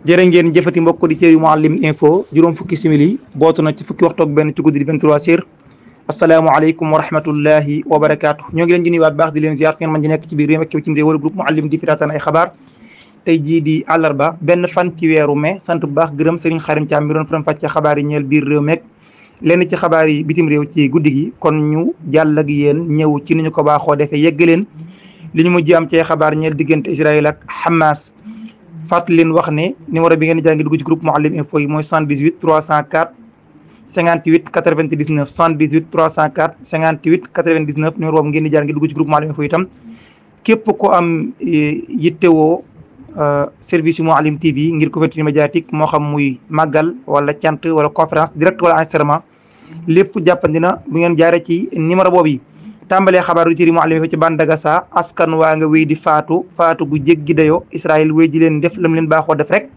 jërë ngeen jëfati mbokk di cëri Mouhalim info juróom fukki simili bootu na ci fukki waxtu ak benn ci guddi di 23h asalaamaaleykum wa rahmatullahi wa barakaatu ñoo ngi leen di nuyuwaat baax di leen ziar fi ngeen mën di nekk ci biir réew ak ci réew wala groupe Mouhalim di firaataan ay xabaar tey jii di àllarba benn fan ci weeru mai sant bu baax gërëm Serigne Xarim Thiam mi doon faram fàcce xabaar yi ñeel biir réew meeg lenn ci xabaar yi bitim réew ci guddi gi kon ñu jàll ak yéen ñëw ci ni ñu ko baaxoo defee yegg leen li ñu mujj am ci xabaar ñeel diggante Israël ak Hamas fàttali leen wax ne numéro bi ngeen di jàngi dugg ci groupe Mouhalim info yi mooy 78 304 58 99 78 304 58 99 numéro boobu ngeen di jàngi dugg ci groupe Mouhalim info itam képp ko am yittewoo service yu Mouhalim TV ngir couverture médiatique moo xam muy màggal wala cant wala conférence direct wala enregistrement lépp jàppandi na bu ngeen jaaree ci numéro boobu yi. tàmbalee xabaaru ci Mouhalim info ci bande Gaza askan waa nga wéy di faatu gu jéggi dayoo Israël wéy di leen def lam leen baaxoo def rek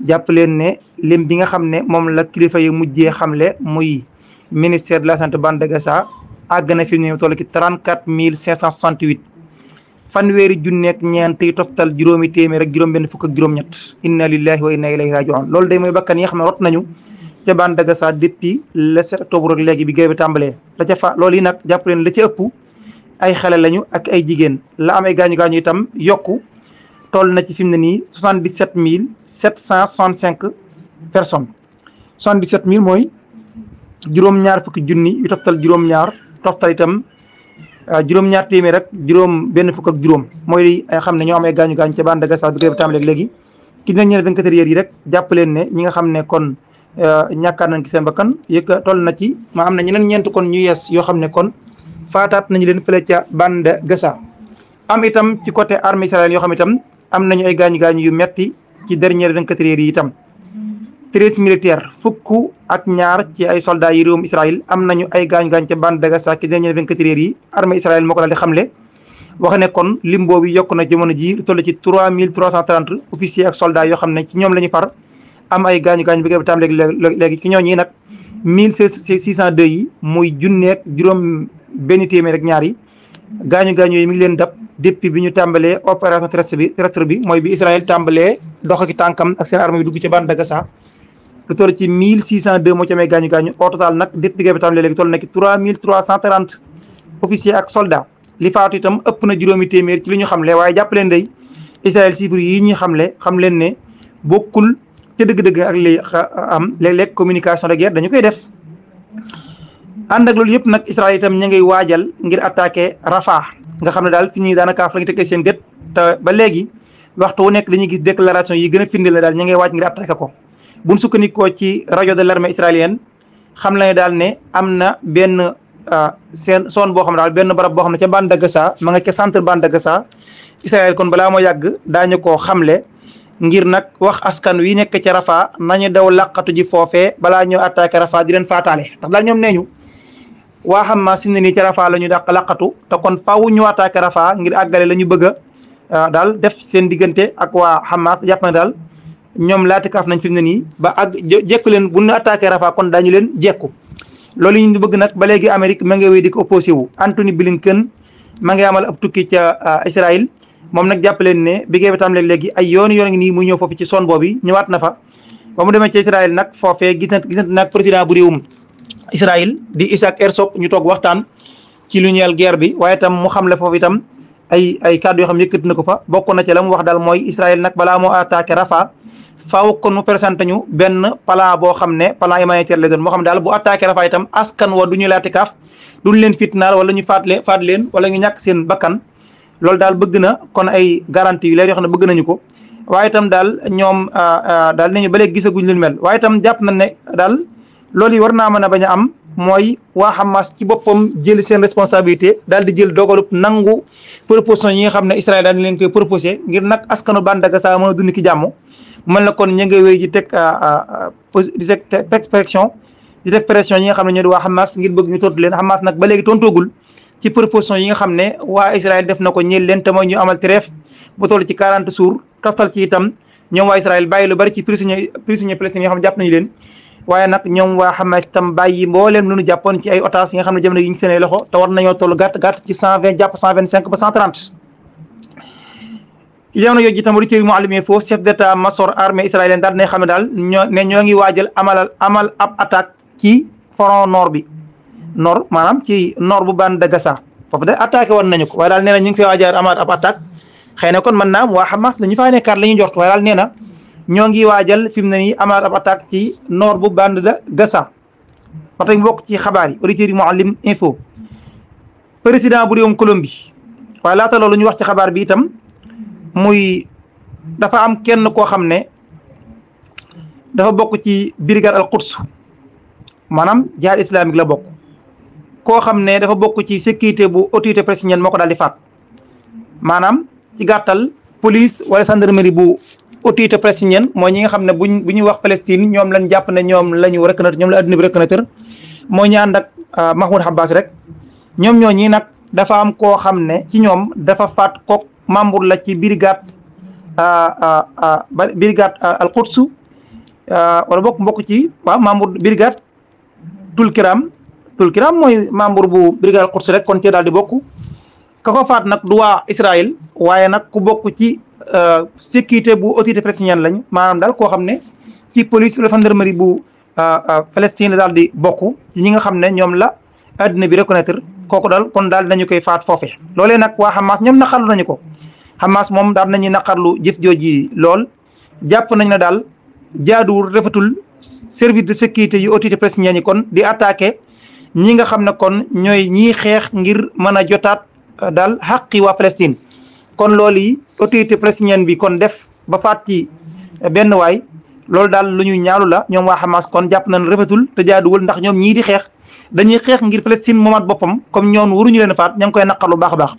jàpp leen ne lim bi nga xam ne moom la kilifa yi mujjee xamle muy ministère de la santé bande Gaza àgg na fi mu ne toll ci 34 568 fanweeri junneeg ñeent yi toftal juróomi téeméer ak juróom benn fukk ak juróom-ñett inna lillahi wa inna ilayhi raji'un loolu day mooy bakkan yi nga xam ne rot nañu ca bande Gaza depuis le 7 octobre ak léegi bi guerre bi tàmbalee la ca fa loolu yi nag jàpp leen la ca ëpp ay xale lañu ak ay jigéen la am ay gaañu-gaañu itam yokku toll na ci fi mu ne nii 77 765 personnes 77 000 mooy juróom-ñaar fukki junni yu toftal juróom-ñaar toftal itam juróom-ñaar téeméer ak juróom benn fukk ak juróom mooy ay xam ne ñoo am ay gaañu-gaañu ca bande Gaza bi guerre bi tàmbalee ak léegi ki nag ñeneen 24 heures yi rek jàpp leen ne ñi nga xam ne kon ñàkkaat nañ ci seen bakkan yëg toll na ci ma am na ñeneen ñeent kon ñu yees yoo xam ne kon faataat nañu leen fële ca bande Gaza am itam ci côté armée israélienne yoo xam itam am nañu ay gaañu-gaañu yu metti ci dernière 24 heures yi itam 13 militaires fukk ak ñaar ci ay soldats yi réewum Israël am nañu ay gaañu-gaañu ca bande Gaza ci dernière 24 heures yi armée israélienne moo ko daal di xamle wax ne kon lim boobu yokk na jamono ji toll ci 3330 officiers ak soldats yoo xam ne ci ñoom la ñu far am ay gaañu-gaañu bi nga tam léegi ci ñooñu nag 1602 yi muy junneeg juróom benn téeméer ak ñaar yi gaañu-gaañu yi mi ngi leen dab depuis bi ñu tàmbalee opération terrestre bi mooy bi Israël tàmbalee dox ak tànkam ak seen armée bi dugg ci bande Gaza lu toll ci 1602 moo ci amee gaañu-gaañu au total nag depuis guerre bi tàmbalee léegi toll na ci 3330 officiers ak soldats li faatu itam ëpp na juróomi téeméer ci li ñu xamle waaye jàpp leen day Israël chiffres yi ñuy xamle xam leen ne bokkul te dëgg-dëgg ak li am léeg-léeg communication de guerre dañu koy def ànd ak loolu yëpp nag Israël itam ña ngay waajal ngir attaquer Rafah nga xam ne daal fi ñuy daanaka fa la ñu tekkee seen gët te ba léegi waxtu wu nekk dañuy gis déclaration yi gën a firndeel ne daal ña ngay waaj ngir attaquer ko buñ sukkandikoo ci rajo de l'armée israélienne xam la ne daal ne am na benn seen zone boo xam ne daal benn barab boo xam ne ca bande Gaza ma nga ca centre bande Gaza Israël kon balaa moo yàgg daañu koo xamle ngir nag wax askan wi nekk ca Rafah nañu daw laqatu ji foofee balaa ñoo attaqué Rafah di leen faataale ndax daal ñoom nee ñu waa Hamas si ne nii ca Rafah la ñu dàq laqatu te kon faaw ñu attaqué Rafah ngir àggale la ñu bëgg a daal def seen diggante ak waa Hamas jàpp na daal ñoom laati kaaf nañ fi mu ne nii ba jekku leen bu ñu attaqué Rafah kon daañu leen jekku loolu ñu bëgg nag ba léegi Amérique ma ngi wéy di ko opposé wu Anthony Blinken ma ngi amal ab tukki ca Israël moom nag jàpp leen ne bi guerre bi tam léegi ay yoon ngi nii muy ñëw foofu ci zone boobu ñëwaat na fa ba mu demee ci Israël nag foofee gis na nag président bu réewum Israël di Isaac Herzog ñu toog waxtaan ci lu ñeel guerre bi waaye itam mu xamle foofu itam ay kàddu yoo xam yëkkati na ko fa bokk na ci la mu wax daal mooy Israël nag balaa moo attaqué Rafah faaw kon mu présenté ñu benn plan boo xam ne plan humanitaire la doon moo xam daal bu attaqué Rafah itam askan wa du ñu laati kaaf duñ leen fitnaal wala ñu faat leen wala ñu ñàkk seen bakkan loolu daal bëgg na kon ay garantie yu leer yoo xam ne bëgg nañu ko waaye itam daal ñoom daal nañu ba léegi gisaguñ lu mel waaye itam jàpp nañ ne daal loolu yi war naa mën a bañ a am mooy waa Hamas ci boppam jël seen responsabilité daal di jël dogalub nangu proposition yi nga xam ne Israël daal di leen koy proposé ngir nag askanu bande Gaza mën a dund ki jàmm mën na kon ñu ngi wéy di teg pression yi nga xam ne ñoo di waa Hamas ngir bëgg ñu tontu leen Hamas nag ba léegi tontoogul ci proposition yi nga xam ne waa Israël def na ko ñeel leen te mooy ñu amal trêve bu toll ci 40 jours toftal ci itam ñoom waa Israël bàyyi lu bari ci prisonniers palestiniens yoo xam ne jàpp nañu leen waaye nag ñoom waa Hamas itam bàyyi mbooleem lu ñu jàppoon ci ay otages yi nga xam ne jamono yi ñu seen ay loxo te war nañoo toll gàtt ci 120 jàpp 125 ba 130 ci jamono jooju itam auditeurs yi Mouhalim Info chef d'état-major armée israélienne daal dinañ xam ne daal ñoo ngi waajal amal ab attaque ci front nord bi nord maanaam ci nord bu bande de Gaza foofu de attaqué woon nañu ko waaye daal nee na ñu ngi fay waajal amaat ab attaque xëy na kon mën naa waa Hamas dañu faa nekkaat la ñu jort waaye daal nee na ñoo ngi waajal fi mu ne nii amaat ab attaque ci nord bu bande de Gaza ba tey bokk ci xabaar yi auditeurs yi Mouhalim Info président bu réewum Colombie waaye laata loolu ñu wax ci xabaar bi itam muy dafa am kenn koo xam ne dafa bokk ci brigade al Quds maanaam jihad islamique la bokk koo xam ne dafa bokk ci sécurité bu autorité palestinienne moo ko daal di faat maanaam ci gàttal police wala gendarmerie bu autorité palestinienne mooy ñi nga xam ne bu ñuy wax Palestine ñoom lañ jàpp ne ñoom la ñu reconnaître ñoom la adduna bi reconnaître mooy ñu ànd ak Mahmoud Abbas rek ñoom ñoo ñi nag dafa am koo xam ne ci ñoom dafa faat kook membre la ci brigade al Quds wala bokk ci waaw membre brigade Tulkiram mooy membre bu brigade al Quds rek kon ci daal di bokk ka ko faat nag du waa Israël waaye nag ku bokk ci sécurité bu autorité palestinienne lañ maanaam daal koo xam ne ci police wala gendarmerie bu Palestine daal di bokk ci ñi nga xam ne ñoom la adduna bi reconnaître kooku daal kon daal nañu koy faat foofe loolee nag waa Hamas ñoom naqarlu nañu ko Hamas moom daal nañuy naqarlu jëf jooji lool jàpp nañ ne daal jaaduwul rafetul service de sécurité yu autorité palestinienne yi kon di attaqué ñi nga xam ne kon ñooy ñiy xeex ngir mën a jotaat daal xaqi waa Palestine kon loolu yi autorité palestinienne bi kon def ba faat ci benn waay loolu daal lu ñu ñaalu la ñoom waa Hamas kon jàpp nañ rafetul te jaaduwul ndax ñoom ñii di xeex dañuy xeex ngir Palestine moomaat boppam comme ñoom waruñu leen a faat ña ngi koy naqarlu baax a baax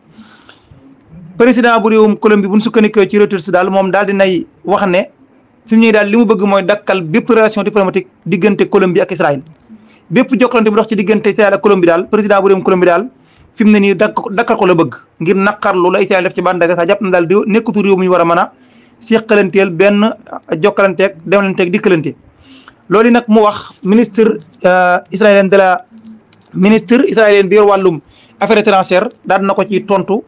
président bu réewum Colombie bu ñu sukkandikoo ci Reuters daal moom daal dinay wax ne fi mu ne daal li mu bëgg mooy dakkal bépp relation diplomatique diggante Colombie ak Israël bépp jokkalante bu dox ci diggante Israël ak Colombie daal président bu réewum Colombie daal fi mu ne nii dakkal ko la bëgg ngir naqarlu la Israël def ci bande de Gaza jàpp na daal di nekkatu réew mu ñu war a mën a seqalanteel benn jokkalanteeg demlanteeg dikkalante loolu nag mu wax ministre israélien bi yor wàllum affaires étrangères daal na ko ci tontu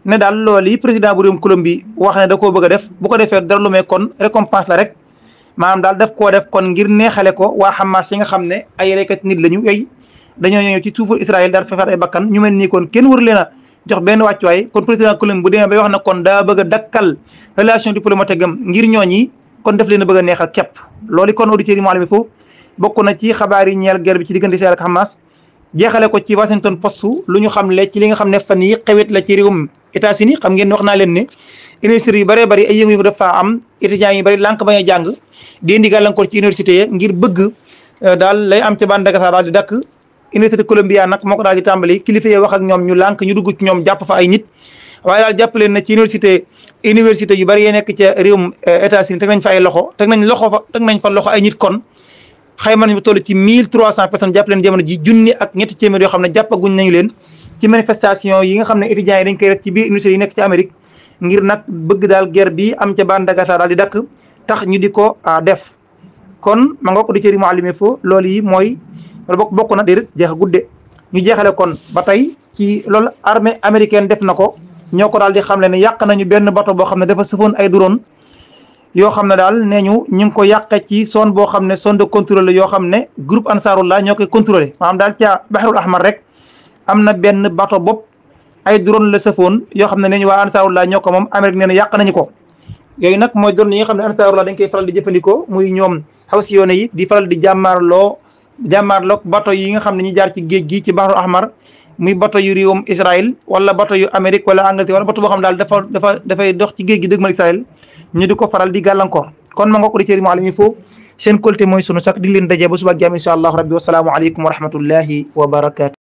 ne daal loolu yi président bu réewum Colombie wax ne da koo bëgg a def bu ko defee dara lu may kon récompense la rek maanaam daal daf koo def kon ngir neexale ko waa Hamas yi nga xam ne ay reykat nit lañu yooyu dañoo ñëw ci suufu Israël daal fa faat ay bakkan ñu mel nii kon kenn waru leen a jox benn wàccuwaay kon président Colombie bu demee bay wax na kon daa bëgg a dakkal relation diplomatique am ngir ñooñi kon def leen a bëgg a neexal képp loolu kon auditeurs yi Mouhalim Info bokk na ci xabaar yi ñeel guerre bi ci diggante Israël ak Hamas jeexale ko ci Washington Post lu ñu xam le ci li nga xam ne fan yi xewet la ci réewum États-Unis xam ngeen wax naa leen ne université yu bëree bëri ay yëngu-yëngu dafa am étudiants yi bëri lànk bañ a jàng di indi gàllankoor ci université yi ngir bëgg daal lay am ca bande de Gaza daal di dakk université Columbia nag moo ko daal di tàmbali kilifa yi wax ak ñoom ñu lànk ñu dugg ci ñoom jàpp fa ay nit waaye daal jàpp leen ne ci université yu bëri yi nekk ca réewum États-Unis teg nañ fa ay loxo teg nañ fa loxo ay nit kon xayma nañu toll ci 1300 personnes jàpp leen jamono ji junni ak ñetti téeméer yoo xam ne jàppaguñ nañu leen ci manifestation yi nga xam ne étudiants yi dañ koy def ci biir université yi nekk ci Amérique ngir nag bëgg daal guerre bi am ca bande de Gaza daal di dakk tax ñu di ko def kon ma nga ko di cëri Mouhalim Info loolu yi mooy bokk na déedéet jeex a gudde ñu jeexale kon ba tey ci loolu armée américaine def na ko ñoo ko daal di xam le ne yàq nañu benn bateau boo xam ne dafa sëfoon ay drone yoo xam ne daal nee ñu ngi ko yàqe ci zone boo xam ne zone de contrôle yoo xam ne groupe Ansarullah ñoo koy contrôlé maanaam daal ca Bahrul Ahmar rek am na benn bateau bopp ay drone la sëfoon yoo xam ne nee ñu waa Ansarullah ñoo ko moom Amérique nee na yàq nañu ko yooyu nag mooy drone yi nga xam ne Ansarullah dañ koy faral di jëfandikoo muy ñoom Houthi yoone yi di faral di jàmmaarloog bateau yi nga xam ne ñu jaar ci géej gi ci Bahrul Ahmar muy bateau yu réewum Israël wala bateau yu Amérique wala Angleterre wala bateau boo xam ne daal dafay dox ci géej gi dëgmal Israël ñu di ko faral di gàllankoor kon ma nga ko di cëri Mouhalim Info seen qualité mooy sunu sax di leen daje ba suba ak jàmm insha allahu rabbi wasalaamu aleykum wa rahmatullahi wa barakatu